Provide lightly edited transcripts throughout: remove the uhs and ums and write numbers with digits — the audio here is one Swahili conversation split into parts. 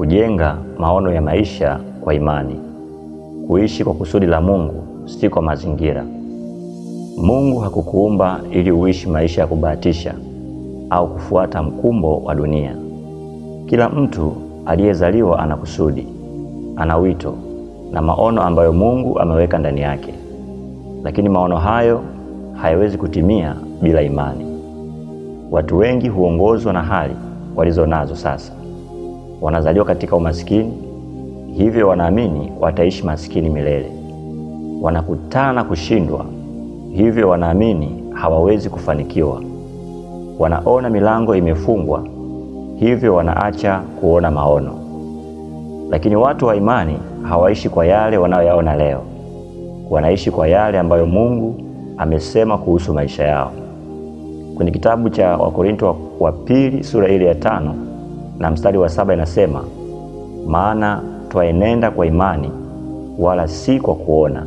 kujenga maono ya maisha kwa imani, kuishi kwa kusudi la Mungu, si kwa mazingira. Mungu hakukuumba ili uishi maisha ya kubahatisha au kufuata mkumbo wa dunia. Kila mtu aliyezaliwa ana kusudi, ana wito na maono ambayo Mungu ameweka ndani yake. Lakini maono hayo hayawezi kutimia bila imani. Watu wengi huongozwa na hali walizonazo sasa. Wanazaliwa katika umaskini, hivyo wanaamini wataishi maskini milele. Wanakutana na kushindwa, hivyo wanaamini hawawezi kufanikiwa. Wanaona milango imefungwa, hivyo wanaacha kuona maono. Lakini watu wa imani hawaishi kwa yale wanayoyaona leo. Wanaishi kwa yale ambayo Mungu amesema kuhusu maisha yao. Kwenye kitabu cha Wakorintho wa pili sura ile ya 5 na mstari wa 7 inasema, maana twaenenda kwa imani wala si kwa kuona.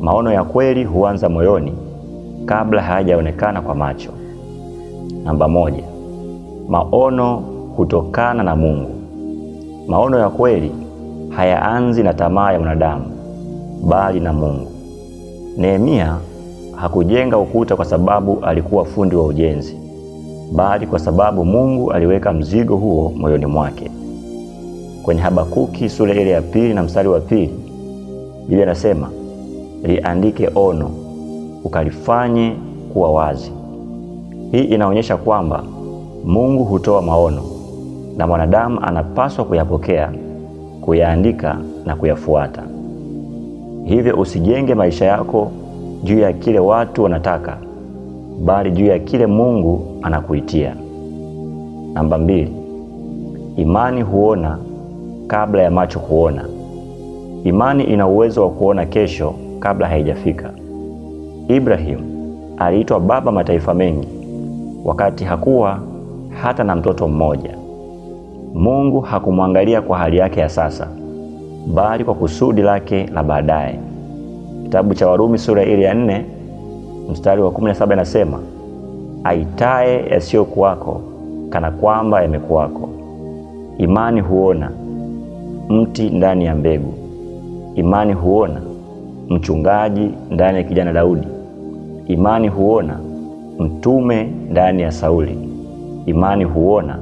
Maono ya kweli huanza moyoni kabla hayajaonekana kwa macho. Namba 1, maono hutokana na Mungu. Maono ya kweli hayaanzi na tamaa ya mwanadamu, bali na Mungu. Nehemia hakujenga ukuta kwa sababu alikuwa fundi wa ujenzi, bali kwa sababu Mungu aliweka mzigo huo moyoni mwake. Kwenye Habakuki sura ile ya 2 na mstari wa 2, Biblia inasema, liandike ono, ukalifanye kuwa wazi. Hii inaonyesha kwamba Mungu hutoa maono na mwanadamu anapaswa kuyapokea, kuyaandika na kuyafuata. Hivyo usijenge maisha yako juu ya kile watu wanataka, bali juu ya kile Mungu anakuitia. Namba 2, imani huona kabla ya macho kuona. Imani ina uwezo wa kuona kesho kabla haijafika. Ibrahim aliitwa baba mataifa mengi wakati hakuwa hata na mtoto mmoja. Mungu hakumwangalia kwa hali yake ya sasa, bali kwa kusudi lake la baadaye. Kitabu cha Warumi sura ile ya 4 mstari wa 17 inasema, aitaye yasiyokuwako kana kwamba yamekuwako. Imani huona mti ndani ya mbegu. Imani huona mchungaji ndani ya kijana Daudi. Imani huona mtume ndani ya Sauli. Imani huona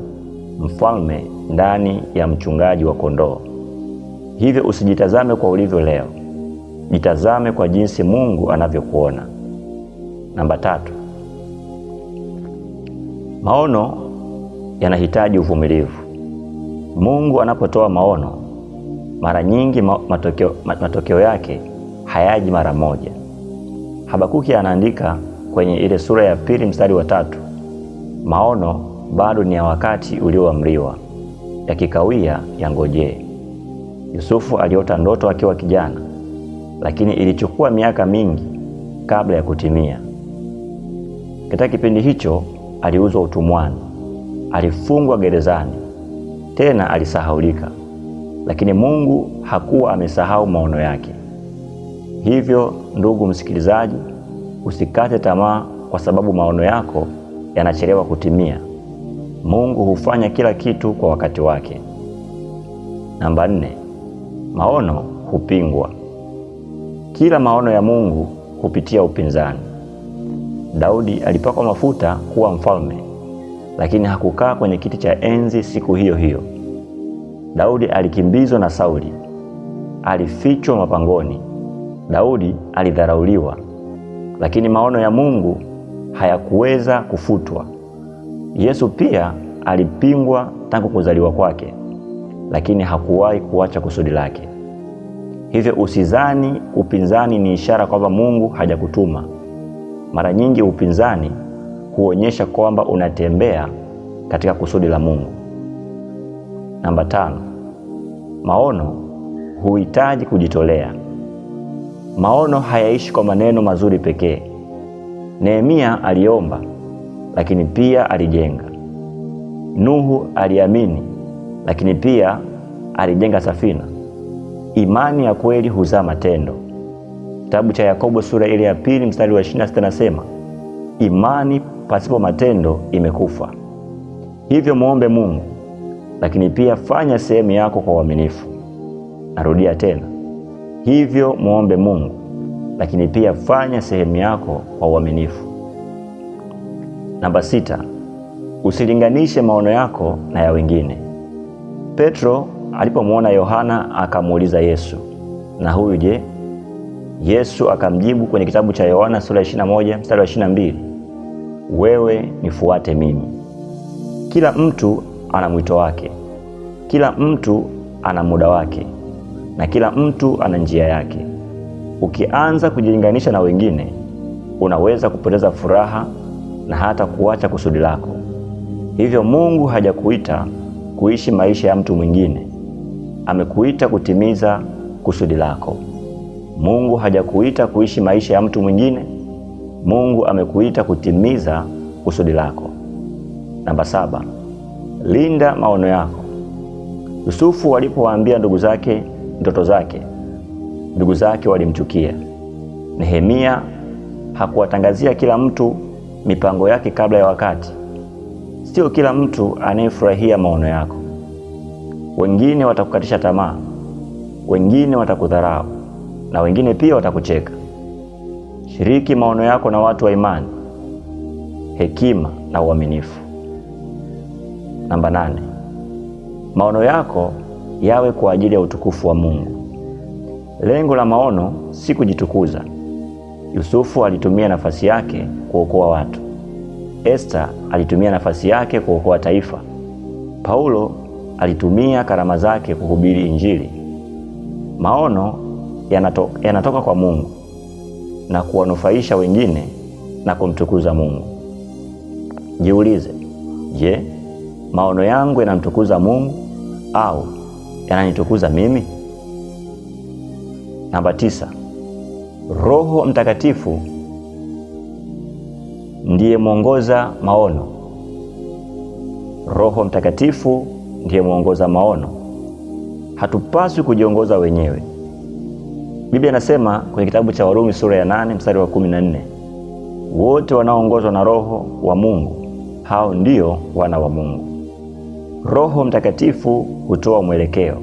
mfalme ndani ya mchungaji wa kondoo. Hivyo usijitazame kwa ulivyo leo, jitazame kwa jinsi Mungu anavyokuona. Namba 3, maono yanahitaji uvumilivu. Mungu anapotoa maono, mara nyingi matokeo yake hayaji mara moja. Habakuki anaandika kwenye ile sura ya 2 mstari wa 3, maono bado ni ya wakati ulioamriwa, yakikawia yangojee. Yusufu aliota ndoto akiwa kijana, lakini ilichukua miaka mingi kabla ya kutimia. Katika kipindi hicho aliuzwa utumwani, alifungwa gerezani, tena alisahaulika. Lakini Mungu hakuwa amesahau maono yake. Hivyo ndugu msikilizaji, usikate tamaa kwa sababu maono yako yanachelewa kutimia. Mungu hufanya kila kitu kwa wakati wake. Namba 4, maono hupingwa. Kila maono ya Mungu hupitia upinzani. Daudi alipakwa mafuta kuwa mfalme, lakini hakukaa kwenye kiti cha enzi siku hiyo hiyo. Daudi alikimbizwa na Sauli, alifichwa mapangoni. Daudi alidharauliwa, lakini maono ya Mungu hayakuweza kufutwa. Yesu pia alipingwa tangu kuzaliwa kwake, lakini hakuwahi kuacha kusudi lake. Hivyo usizani upinzani ni ishara kwamba Mungu hajakutuma. Mara nyingi upinzani huonyesha kwamba unatembea katika kusudi la Mungu. Namba 5, maono huhitaji kujitolea. Maono hayaishi kwa maneno mazuri pekee. Nehemia aliomba, lakini pia alijenga. Nuhu aliamini, lakini pia alijenga safina. Imani ya kweli huzaa matendo. Kitabu cha Yakobo sura ile ya 2 mstari wa 26 nasema, imani pasipo matendo imekufa. Hivyo muombe Mungu, lakini pia fanya sehemu yako kwa uaminifu. Narudia tena, hivyo muombe Mungu, lakini pia fanya sehemu yako kwa uaminifu. Namba 6, usilinganishe maono yako na ya wengine. Petro alipomwona Yohana akamuuliza Yesu, na huyu je? Yesu akamjibu kwenye kitabu cha Yohana sura 21 mstari wa 22, wewe nifuate mimi. Kila mtu ana mwito wake, kila mtu ana muda wake, na kila mtu ana njia yake. Ukianza kujilinganisha na wengine, unaweza kupoteza furaha na hata kuacha kusudi lako. Hivyo Mungu hajakuita kuishi maisha ya mtu mwingine, amekuita kutimiza kusudi lako. Mungu hajakuita kuishi maisha ya mtu mwingine, Mungu amekuita kutimiza kusudi lako. Namba 7, linda maono yako. Yusufu alipowaambia ndugu zake ndoto zake, ndugu zake walimchukia. Nehemia hakuwatangazia kila mtu mipango yake kabla ya wakati. Sio kila mtu anayefurahia maono yako. Wengine watakukatisha tamaa, wengine watakudharau, na wengine pia watakucheka. Shiriki maono yako na watu wa imani, hekima na uaminifu. Namba 8, maono yako yawe kwa ajili ya utukufu wa Mungu. Lengo la maono si kujitukuza. Yusufu alitumia nafasi yake kuokoa watu. Esther alitumia nafasi yake kuokoa taifa. Paulo alitumia karama zake kuhubiri Injili. Maono yanatoka kwa Mungu na kuwanufaisha wengine na kumtukuza Mungu. Jiulize, je, maono yangu yanamtukuza Mungu au yananitukuza mimi? Namba 9, Roho Mtakatifu ndiye mwongoza maono. Roho Mtakatifu ndiye mwongoza maono. Hatupaswi kujiongoza wenyewe. Biblia inasema kwenye kitabu cha Warumi sura ya 8 mstari wa 14, wote wanaoongozwa na Roho wa Mungu, hao ndio wana wa Mungu. Roho Mtakatifu hutoa mwelekeo.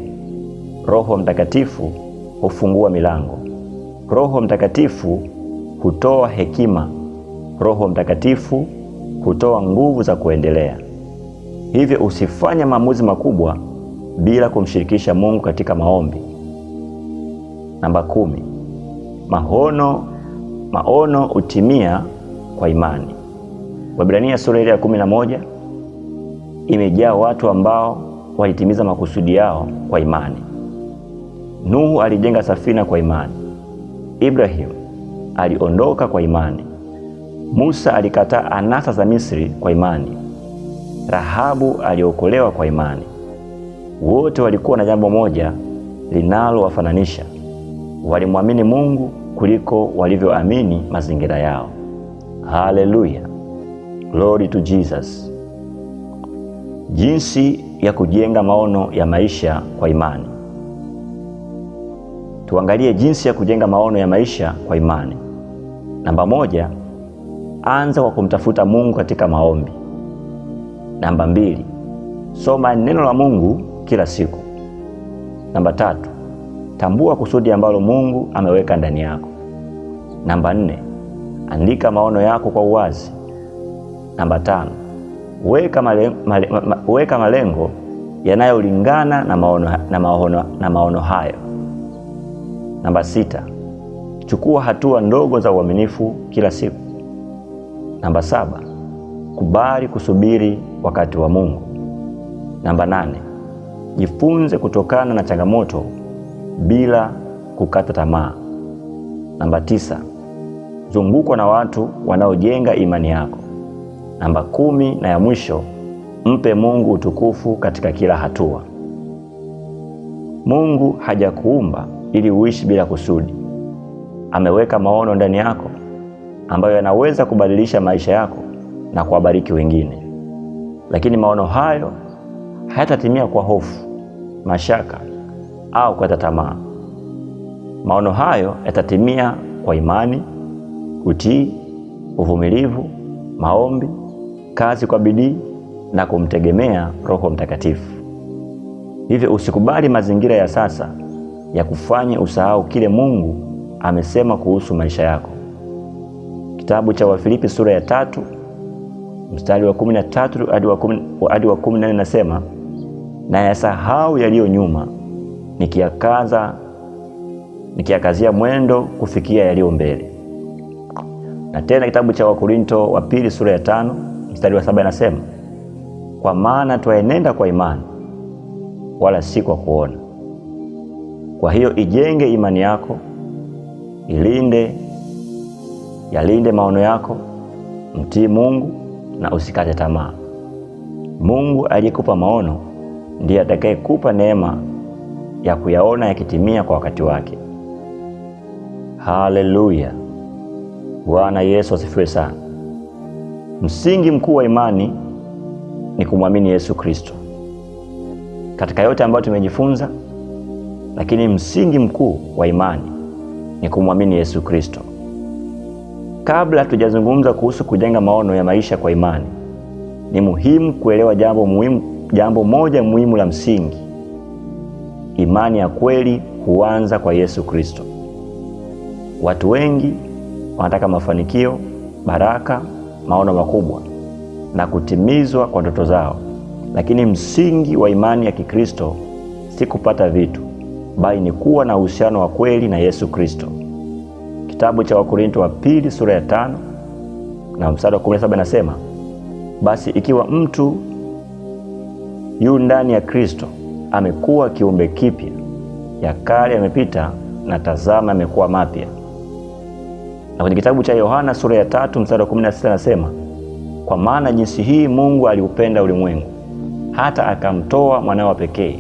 Roho Mtakatifu hufungua milango. Roho Mtakatifu hutoa hekima. Roho Mtakatifu hutoa nguvu za kuendelea. Hivyo usifanye maamuzi makubwa bila kumshirikisha Mungu katika maombi. Namba 10, maono hutimia kwa imani. Waebrania sura ya 11 imejaa watu ambao walitimiza makusudi yao kwa imani. Nuhu alijenga safina kwa imani. Ibrahim aliondoka kwa imani. Musa alikataa anasa za Misri kwa imani. Rahabu aliokolewa kwa imani. Wote walikuwa na jambo moja linalowafananisha: walimwamini Mungu kuliko walivyoamini mazingira yao. Haleluya, glory to Jesus. Jinsi ya kujenga maono ya maisha kwa imani. Tuangalie jinsi ya kujenga maono ya maisha kwa imani. Namba 1, anza kwa kumtafuta Mungu katika maombi. Namba 2, soma neno la Mungu kila siku. Namba 3, tambua kusudi ambalo Mungu ameweka ndani yako. Namba 4, andika maono yako kwa uwazi. Namba 5, weka malengo yanayolingana na maono hayo. Namba 6, chukua hatua ndogo za uaminifu kila siku. Namba 7, kubali kusubiri wakati wa Mungu. Namba 8, jifunze kutokana na changamoto bila kukata tamaa. Namba 9, zungukwa na watu wanaojenga imani yako. Namba 10 na ya mwisho, mpe Mungu utukufu katika kila hatua. Mungu hajakuumba ili uishi bila kusudi. Ameweka maono ndani yako ambayo yanaweza kubadilisha maisha yako na kuwabariki wengine. Lakini maono hayo hayatatimia kwa hofu, mashaka au kukata tamaa. Maono hayo yatatimia kwa imani, utii, uvumilivu, maombi, kazi kwa bidii na kumtegemea Roho Mtakatifu. Hivyo usikubali mazingira ya sasa ya kufanya usahau kile Mungu amesema kuhusu maisha yako. Kitabu cha Wafilipi sura ya 3 mstari wa 13 hadi wa 14 nasema, na yasahau yaliyo nyuma, nikiakazia mwendo kufikia yaliyo mbele. Na tena kitabu cha Wakorinto wa pili sura ya 5 mstari wa 7 nasema, kwa maana twaenenda kwa imani wala si kwa kuona. Kwa hiyo ijenge imani yako, yalinde maono yako, mtii Mungu na usikate tamaa. Mungu aliyekupa maono ndiye atakayekupa neema ya kuyaona yakitimia kwa wakati wake. Haleluya! Bwana Yesu asifiwe sana. Msingi mkuu wa imani ni kumwamini Yesu Kristo. Katika yote ambayo tumejifunza, lakini msingi mkuu wa imani ni kumwamini Yesu Kristo. Kabla tujazungumza kuhusu kujenga maono ya maisha kwa imani, ni muhimu kuelewa jambo moja muhimu la msingi. Imani ya kweli huanza kwa Yesu Kristo. Watu wengi wanataka mafanikio, baraka, maono makubwa na kutimizwa kwa ndoto zao, lakini msingi wa imani ya Kikristo si kupata vitu, bali ni kuwa na uhusiano wa kweli na Yesu Kristo. Kitabu cha Wakorinto wa pili sura ya 5 na mstari wa 17 nasema, basi ikiwa mtu yu ndani ya Kristo, amekuwa kiumbe kipya, ya kale yamepita na tazama yamekuwa mapya. Na kwenye kitabu cha Yohana sura ya 3 mstari wa 16 nasema, kwa maana jinsi hii Mungu aliupenda ulimwengu hata akamtoa mwanawe pekee,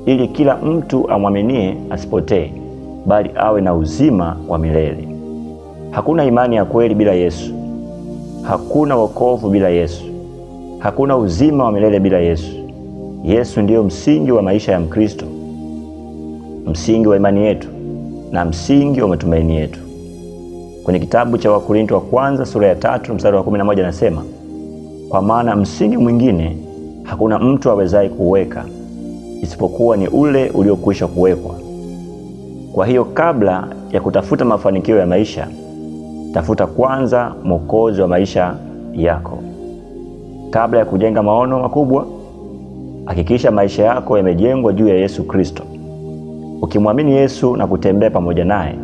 ili kila mtu amwaminie asipotee, bali awe na uzima wa milele. Hakuna imani ya kweli bila Yesu. Hakuna wokovu bila Yesu. Hakuna uzima wa milele bila Yesu. Yesu ndiyo msingi wa maisha ya Mkristo, msingi wa imani yetu na msingi wa matumaini yetu. Kwenye kitabu cha Wakorinto wa kwanza sura ya 3 mstari wa 11 nasema, kwa maana msingi mwingine hakuna mtu awezaye kuweka isipokuwa ni ule uliokwisha kuwekwa. Kwa hiyo kabla ya kutafuta mafanikio ya maisha, tafuta kwanza Mwokozi wa maisha yako. Kabla ya kujenga maono makubwa, hakikisha maisha yako yamejengwa juu ya Yesu Kristo. Ukimwamini Yesu na kutembea pamoja naye,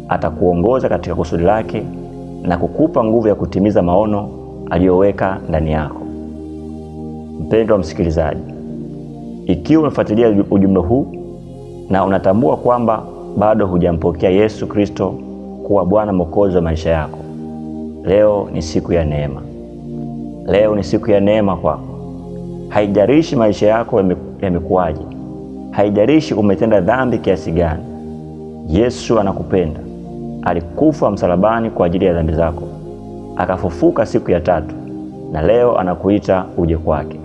atakuongoza katika kusudi lake na kukupa nguvu ya kutimiza maono aliyoweka ndani yako. Mpendwa msikilizaji, ikiwa umefuatilia ujumbe huu na unatambua kwamba bado hujampokea Yesu Kristo kuwa Bwana Mwokozi wa maisha yako, leo ni siku ya neema. Leo ni siku ya neema kwako. Haijalishi maisha yako yamekuwaje, haijalishi umetenda dhambi kiasi gani, Yesu anakupenda. Alikufa msalabani kwa ajili ya dhambi zako, akafufuka siku ya 3, na leo anakuita uje kwake.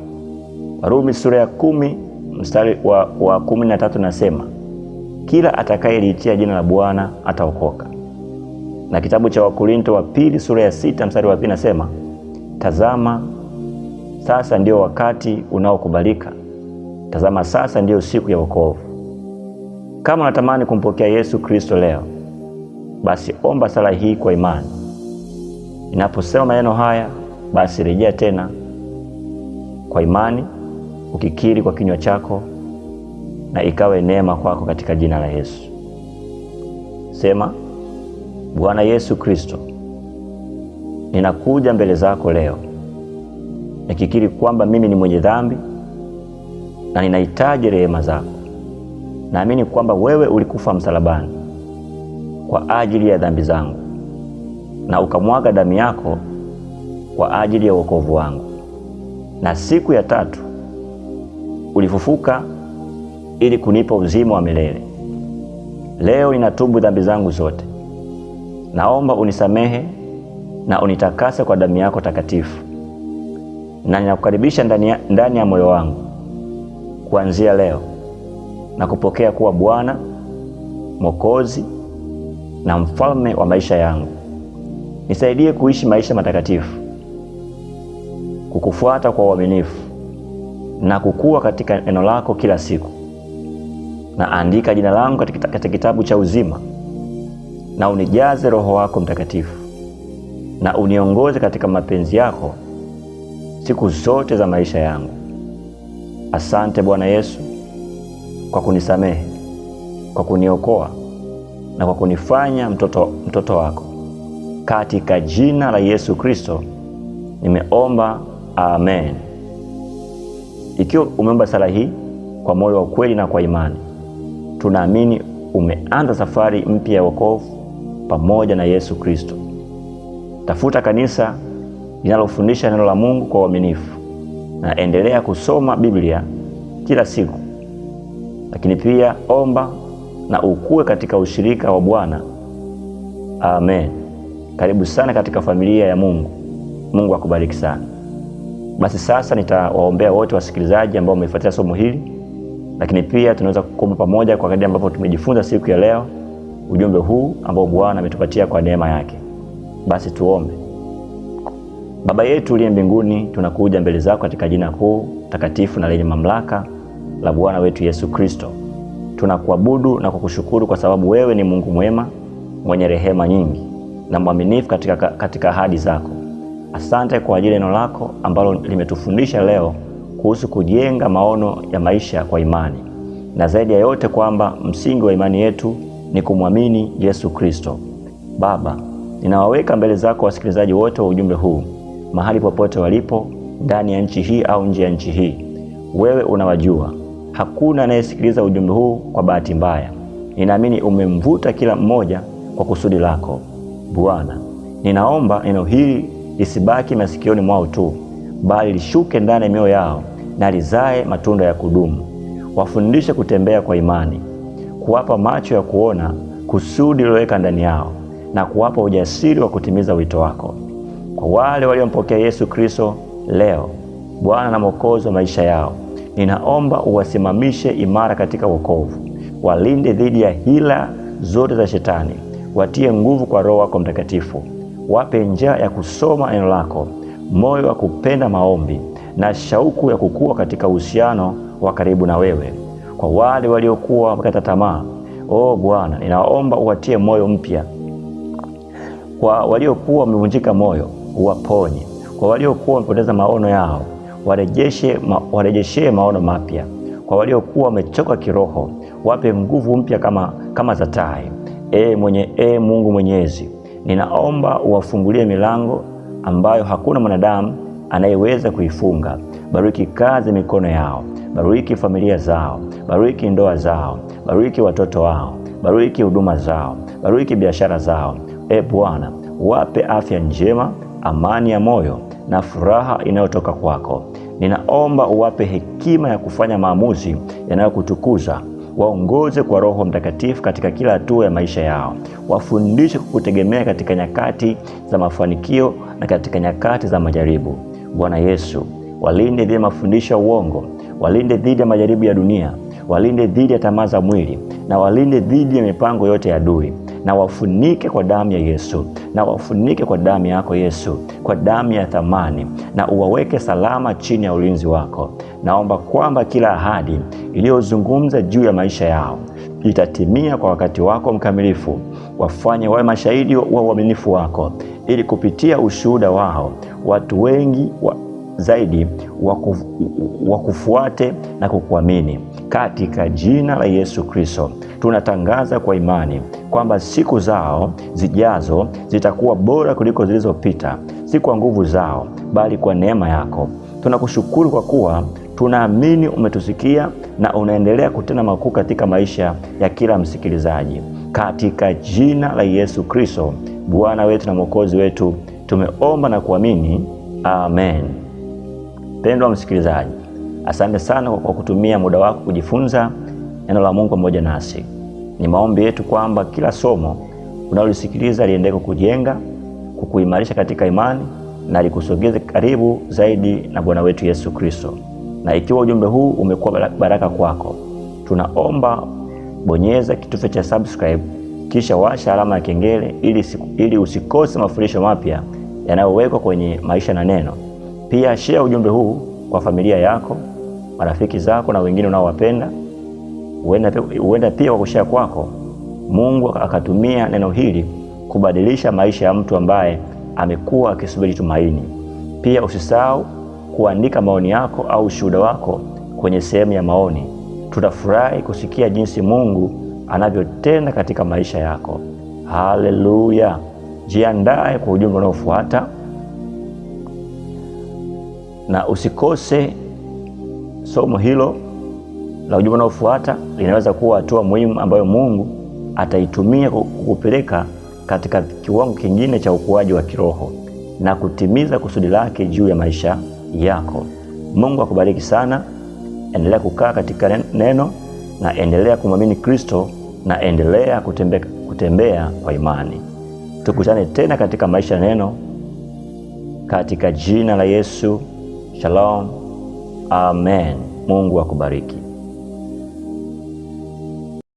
Warumi sura ya 10 mstari wa 13 nasema, kila atakayeliitia jina la Bwana ataokoka. Na kitabu cha Wakorinto wa pili sura ya 6 mstari wa 2 nasema, tazama sasa ndio wakati unaokubalika, tazama sasa ndio siku ya wokovu. Kama unatamani kumpokea Yesu Kristo leo, basi omba sala hii kwa imani. Ninaposema maneno haya, basi rejea tena kwa imani, ukikiri kwa kinywa chako, na ikawe neema kwako katika jina la Yesu. Sema, Bwana Yesu Kristo, ninakuja mbele zako leo nikikiri kwamba mimi ni mwenye dhambi na ninahitaji rehema zako. Naamini kwamba wewe ulikufa msalabani kwa ajili ya dhambi zangu na ukamwaga damu yako kwa ajili ya wokovu wangu, na siku ya 3 ulifufuka ili kunipa uzima wa milele. Leo ninatubu dhambi zangu zote. Naomba unisamehe na unitakase kwa damu yako takatifu, na ninakukaribisha ndani ya moyo wangu kuanzia leo na kupokea kuwa Bwana, Mwokozi na mfalme wa maisha yangu. Nisaidie kuishi maisha matakatifu, kukufuata kwa uaminifu na kukua katika neno lako kila siku. Na andika jina langu katika kitabu cha uzima, na unijaze Roho wako Mtakatifu, na uniongoze katika mapenzi yako siku zote za maisha yangu. Asante Bwana Yesu kwa kunisamehe, kwa kuniokoa na kwa kunifanya mtoto wako. Katika jina la Yesu Kristo nimeomba, amen. Ikiwa umeomba sala hii kwa moyo wa ukweli na kwa imani, tunaamini umeanza safari mpya ya wokovu pamoja na Yesu Kristo. Tafuta kanisa linalofundisha neno la Mungu kwa uaminifu, na endelea kusoma Biblia kila siku. Lakini pia omba na ukue katika ushirika wa Bwana. Amen. Karibu sana katika familia ya Mungu. Mungu akubariki sana. Basi sasa nitawaombea wote wasikilizaji ambao wamefuatia somo hili, lakini pia tunaweza kuomba pamoja kwa kadri ambapo tumejifunza siku ya leo ujumbe huu ambao Bwana ametupatia kwa neema yake. Basi tuombe. Baba yetu uliye mbinguni, tunakuja mbele zako katika jina kuu takatifu na lenye mamlaka la Bwana wetu Yesu Kristo. Tunakuabudu na kukushukuru kwa sababu wewe ni Mungu mwema, mwenye rehema nyingi na mwaminifu katika ahadi zako. Asante kwa ajili ya neno lako ambalo limetufundisha leo kuhusu kujenga maono ya maisha kwa imani, na zaidi ya yote kwamba msingi wa imani yetu ni kumwamini Yesu Kristo. Baba, ninawaweka mbele zako wasikilizaji wote wa ujumbe huu, mahali popote walipo, ndani ya nchi hii au nje ya nchi hii. Wewe unawajua. Hakuna anayesikiliza ujumbe huu kwa bahati mbaya. Ninaamini umemvuta kila mmoja kwa kusudi lako. Bwana, ninaomba neno hili lisibaki masikioni mwao tu, bali lishuke ndani ya mioyo yao na lizae matunda ya kudumu. Wafundishe kutembea kwa imani, kuwapa macho ya kuona kusudi liloweka ndani yao, na kuwapa ujasiri wa kutimiza wito wako. Kwa wale waliompokea Yesu Kristo leo, Bwana na Mwokozi wa maisha yao, ninaomba uwasimamishe imara katika wokovu. Walinde dhidi ya hila zote za Shetani. Watie nguvu kwa Roho wako Mtakatifu. Wape njaa ya kusoma neno lako, moyo wa kupenda maombi, na shauku ya kukua katika uhusiano wa karibu na wewe. Kwa wale waliokuwa wamekata tamaa, Bwana, ninaomba uwatie moyo mpya. Kwa waliokuwa wamevunjika moyo, uwaponye. Kwa waliokuwa wamepoteza maono yao, warejeshee maono mapya. Kwa waliokuwa wamechoka kiroho, wape nguvu mpya kama za tai. Mungu Mwenyezi, ninaomba uwafungulie milango ambayo hakuna mwanadamu anayeweza kuifunga. Bariki kazi mikono yao, bariki familia zao, bariki ndoa zao, bariki watoto wao, bariki huduma zao, bariki biashara zao. Bwana, wape afya njema, amani ya moyo na furaha inayotoka kwako. Ninaomba uwape hekima ya kufanya maamuzi yanayokutukuza. Waongoze kwa Roho Mtakatifu katika kila hatua ya maisha yao. Wafundishe kukutegemea katika nyakati za mafanikio na katika nyakati za majaribu. Bwana Yesu, walinde dhidi ya mafundisho ya uongo, walinde dhidi ya majaribu ya dunia, walinde dhidi ya tamaa za mwili, na walinde dhidi ya mipango yote ya adui. Na wafunike kwa damu ya Yesu, na wafunike kwa damu yako Yesu, kwa damu ya thamani, na uwaweke salama chini ya ulinzi wako. Naomba kwamba kila ahadi iliyozungumza juu ya maisha yao itatimia kwa wakati wako mkamilifu. Wafanye wawe mashahidi wa uaminifu wako, ili kupitia ushuhuda wao watu wengi zaidi wakufuate na kukuamini. Katika jina la Yesu Kristo tunatangaza kwa imani kwamba siku zao zijazo zitakuwa bora kuliko zilizopita, si kwa nguvu zao bali kwa neema yako. Tunakushukuru kwa kuwa tunaamini umetusikia na unaendelea kutenda makuu katika maisha ya kila msikilizaji. Katika jina la Yesu Kristo, Bwana wetu na Mwokozi wetu, tumeomba na kuamini. Amen. Pendwa msikilizaji, asante sana kwa kutumia muda wako kujifunza neno la Mungu pamoja nasi. Ni maombi yetu kwamba kila somo unalosikiliza liendelee kukujenga, kukuimarisha katika imani na likusogeze karibu zaidi na Bwana wetu Yesu Kristo. Na ikiwa ujumbe huu umekuwa baraka kwako, tunaomba bonyeza kitufe cha subscribe, kisha washa alama ya kengele ili usikose mafundisho mapya yanayowekwa kwenye Maisha na Neno. Pia share ujumbe huu kwa familia yako, marafiki zako na wengine unaowapenda. Huenda pia kwa kushare kwako, Mungu akatumia neno hili kubadilisha maisha ya mtu ambaye amekuwa akisubiri tumaini. Pia usisahau kuandika maoni yako au ushuhuda wako kwenye sehemu ya maoni. Tutafurahi kusikia jinsi Mungu anavyotenda katika maisha yako. Haleluya! Jiandae kwa ujumbe unaofuata, na usikose somo hilo la ujumbe unaofuata. Linaweza kuwa hatua muhimu ambayo Mungu ataitumia kukupeleka katika kiwango kingine cha ukuaji wa kiroho na kutimiza kusudi lake juu ya maisha yako. Mungu akubariki sana. Endelea kukaa katika neno na endelea kumwamini Kristo na endelea kutembea kwa imani. Tukutane tena katika maisha ya neno, katika jina la Yesu. Shalom. Amen. Mungu akubariki.